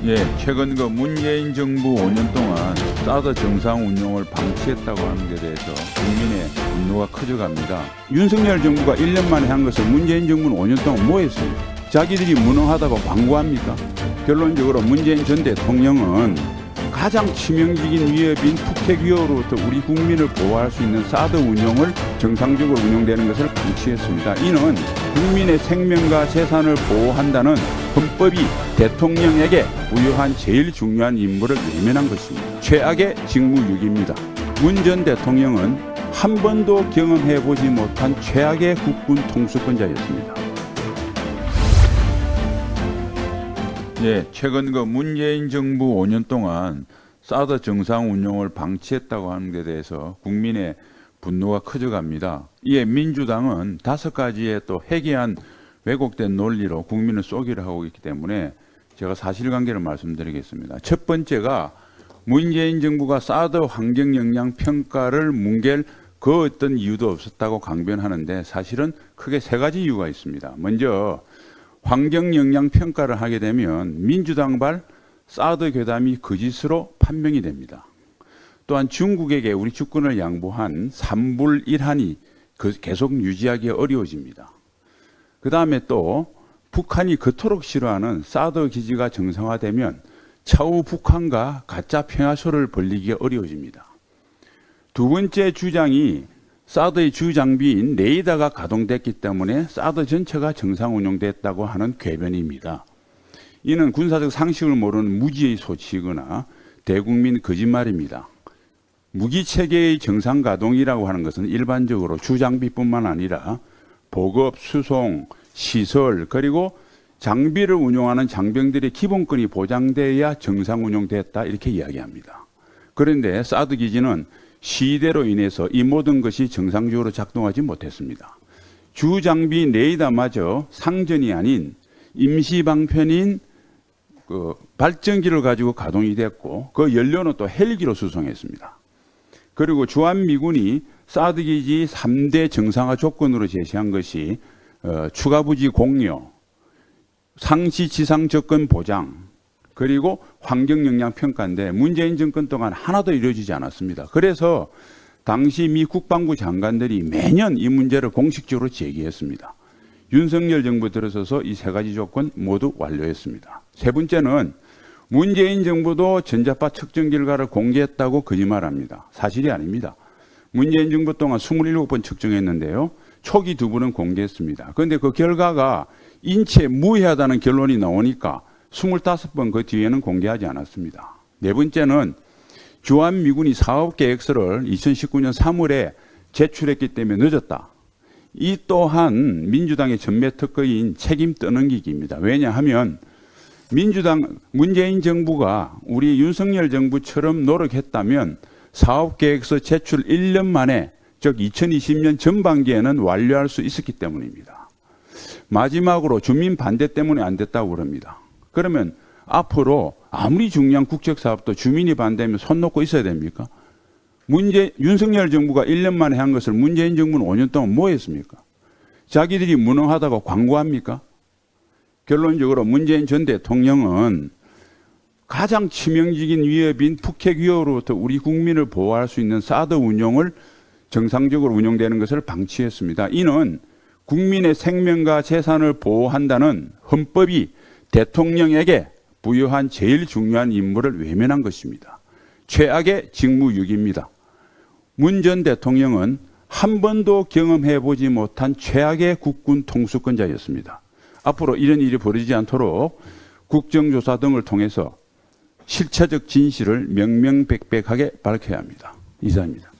예, 최근 문재인 정부 5년 동안 사드 정상 운용을 방치했다고 하는 데 대해서 국민의 분노가 커져갑니다. 윤석열 정부가 1년 만에 한 것을 문재인 정부는 5년 동안 뭐 했습니까? 자기들이 무능하다고 광고합니까? 결론적으로 문재인 전 대통령은 가장 치명적인 위협인 북핵 위협으로부터 우리 국민을 보호할 수 있는 사드 운용을 정상적으로 운용되는 것을 방치했습니다. 이는 국민의 생명과 재산을 보호한다는 헌법이 대통령에게 부여한 제일 중요한 임무를 외면한 것입니다. 최악의 직무유기입니다. 문 전 대통령은 한 번도 경험해보지 못한 최악의 국군 통수권자였습니다. 예, 최근 문재인 정부 5년 동안 사드 정상 운용을 방치했다고 하는 데 대해서 국민의 분노가 커져갑니다. 이에 민주당은 5가지의 또 해괴한 왜곡된 논리로 국민을 쏘기를 하고 있기 때문에 제가 사실관계를 말씀드리겠습니다. 첫 번째가 문재인 정부가 사드 환경영향평가를 뭉갤 그 어떤 이유도 없었다고 강변하는데 사실은 크게 3가지 이유가 있습니다. 먼저 환경영향평가를 하게 되면 민주당발 사드 괴담이 거짓으로 판명이 됩니다. 또한 중국에게 우리 주권을 양보한 3불 1한이 계속 유지하기 어려워집니다. 그 다음에 또 북한이 그토록 싫어하는 사드 기지가 정상화되면 차후 북한과 가짜 평화쇼를 벌이기 어려워집니다. 두 번째 주장이 사드의 주장비인 레이더가 가동됐기 때문에 사드 전체가 정상 운용됐다고 하는 궤변입니다. 이는 군사적 상식을 모르는 무지의 소치이거나 대국민 거짓말입니다. 무기체계의 정상 가동이라고 하는 것은 일반적으로 주장비뿐만 아니라 보급, 수송, 시설 그리고 장비를 운용하는 장병들의 기본권이 보장되어야 정상 운용됐다 이렇게 이야기합니다. 그런데 사드 기지는 시대로 인해서 이 모든 것이 정상적으로 작동하지 못했습니다. 주장비 레이더마저 상전이 아닌 임시방편인 발전기를 가지고 가동이 됐고 그 연료는 또 헬기로 수송했습니다. 그리고 주한미군이 사드 기지 3대 정상화 조건으로 제시한 것이 추가 부지 공여, 상시 지상 접근 보장, 그리고 환경영향평가인데 문재인 정권 동안 하나도 이루어지지 않았습니다. 그래서 당시 미 국방부 장관들이 매년 이 문제를 공식적으로 제기했습니다. 윤석열 정부 들어서서 이 3가지 조건 모두 완료했습니다. 세 번째는 문재인 정부도 전자파 측정 결과를 공개했다고 거짓말합니다. 사실이 아닙니다. 문재인 정부 동안 27번 측정했는데요. 초기 2번은 공개했습니다. 그런데 그 결과가 인체에 무해하다는 결론이 나오니까 25번 그 뒤에는 공개하지 않았습니다. 네 번째는 주한미군이 사업계획서를 2019년 3월에 제출했기 때문에 늦었다. 이 또한 민주당의 전매특허인 책임 떠넘기기입니다. 왜냐하면 문재인 정부가 우리 윤석열 정부처럼 노력했다면 사업계획서 제출 1년 만에 즉 2020년 전반기에는 완료할 수 있었기 때문입니다. 마지막으로 주민 반대 때문에 안 됐다고 그럽니다. 그러면 앞으로 아무리 중요한 국책사업도 주민이 반대하면 손 놓고 있어야 됩니까? 윤석열 정부가 1년 만에 한 것을 문재인 정부는 5년 동안 뭐 했습니까? 자기들이 무능하다고 광고합니까? 결론적으로 문재인 전 대통령은 가장 치명적인 위협인 북핵 위협으로부터 우리 국민을 보호할 수 있는 사드 운용을 정상적으로 운용되는 것을 방치했습니다. 이는 국민의 생명과 재산을 보호한다는 헌법이 대통령에게 부여한 제일 중요한 임무를 외면한 것입니다. 최악의 직무유기입니다. 문 전 대통령은 한 번도 경험해보지 못한 최악의 국군 통수권자였습니다. 앞으로 이런 일이 벌어지지 않도록 국정조사 등을 통해서 실체적 진실을 명명백백하게 밝혀야 합니다. 이상입니다.